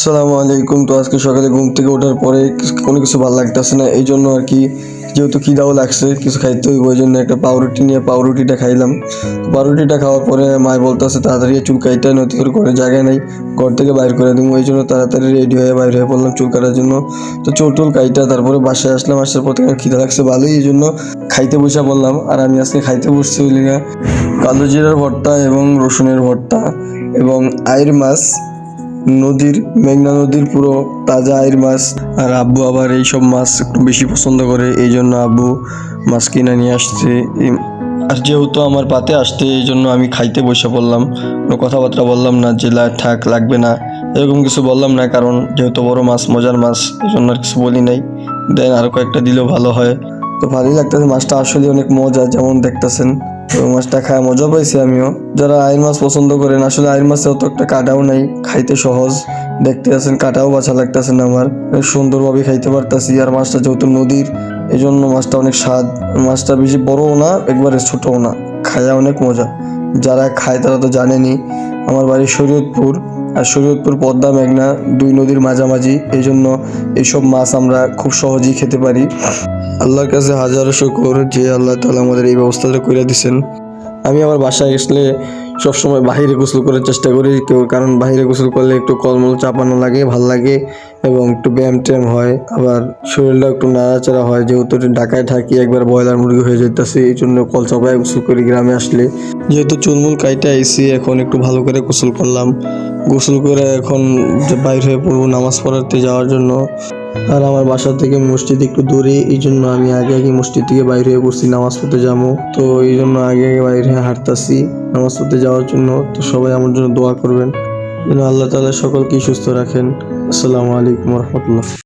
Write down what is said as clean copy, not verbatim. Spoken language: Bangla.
আসসালামু আলাইকুম। তো আজকে সকালে ঘুম থেকে ওঠার পরে কোনো কিছু ভালো লাগতেছে না, এই জন্য আর কি, যেহেতু খিদাও লাগছে কিছু খাইতে হইব, ওই জন্য একটা পাউরুটি নিয়ে পাউরুটিটা খাইলাম। পাউরুটিটা খাওয়ার পরে মায় বলতেছে তাড়াতাড়ি চুল কাইটা, নয়তো তোর ঘরে জায়গা নেই, ঘর থেকে বাইর করে দিব। এই জন্য তাড়াতাড়ি রেডি হয়ে বাইর হয়ে পড়লাম চুল কাটার জন্য। তো চুল টুল কাইটা তারপরে বাসায় আসলাম, আসার পর থেকে খিদা লাগছে ভালোই, এই জন্য খাইতে বসে পড়লাম। আর আমি আজকে খাইতে বসছি হইলে কালো জিরার ভর্তা এবং রসুনের ভর্তা এবং আইর মাছ, নদীর, মেঘনা নদীর পুরো তাজা আইর মাছ। আর আব্বু আবার এইসব মাছ একটু বেশি পছন্দ করে, এই জন্য আব্বু মাছ কিনে নিয়ে আসছে। আর যেহেতু আমার পাতে আসতে, এই জন্য আমি খাইতে বসে পড়লাম। কোনো কথাবার্তা বললাম না যে থাক লাগবে না, এরকম কিছু বললাম না, কারণ যেহেতু বড় মাছ, মজার মাছ, এই জন্য আর কিছু বলি নাই। দেন আরও কয়েকটা দিলেও ভালো হয়। তো ভালোই লাগতেছে, মাছটা আসলে অনেক মজা যেমন দেখতেছেন। তো মাছটা খায় মজা পাইছি আমিও। যারা আইর মাছ পছন্দ করেন, আসলে আইর মাছে অত একটা কাটাও নাই, খাইতে সহজ। দেখতে আছেন কাটাও বাছা লাগতেছে না আমার, সুন্দরভাবে খাইতে পারতাছি। আর মাছটা যেহেতু নদীর, এই জন্য মাছটা অনেক স্বাদ। মাছটা বেশি বড়ও না, একবারে ছোটও না, খায়া অনেক মজা। যারা খায় তারা তো জানেনই। আমার বাড়ি শরীয়তপুর, আর শরীয়তপুর পদ্মা মেঘনা দুই নদীর মাঝামাঝি, এই জন্য এইসব মাছ আমরা খুব সহজেই খেতে পারি। আল্লাহর কাছে হাজারো শুকর যে আল্লাহ তাআলা আমাদের এই ব্যবস্থাটা করে দিয়েছেন। আমি আমার বাসায় আসলে সবসময় বাহিরে গোসল করার চেষ্টা করি, কারণ বাহিরে গোসল করলে একটু কলমল চাপানো লাগে, ভাল লাগে, এবং একটু ব্যায়াম ট্যায়াম হয়, আবার শরীরটা একটু নাড়াচাড়া হয়। যেহেতু ঢাকায় থাকি, একবার ব্রয়লার মুরগি হয়ে যেতেছে, এই জন্য কল চাপায় গোসল করি গ্রামে আসলে। যেহেতু চুলমুল কাইটা আইসি, এখন একটু ভালো করে গোসল করলাম। গোসল করে এখন বাইর হয়ে পড়বো নামাজ পড়াতে যাওয়ার জন্য। আর আমার বাসা থেকে মসজিদ একটু দূরে, এই জন্য আমি আগে মসজিদ থেকে বাইরে হয়ে পড়ছি নামাজ পড়তে যাবো। তো এই জন্য আগে বাইরে হয়ে হাঁটতাছি নামাজ পড়তে যাওয়ার জন্য। তো সবাই আমার জন্য দোয়া করবেন যেন আল্লাহ তাআলা সকলকেই সুস্থ রাখেন। আসসালামু আলাইকুম রহমতুল্লাহ।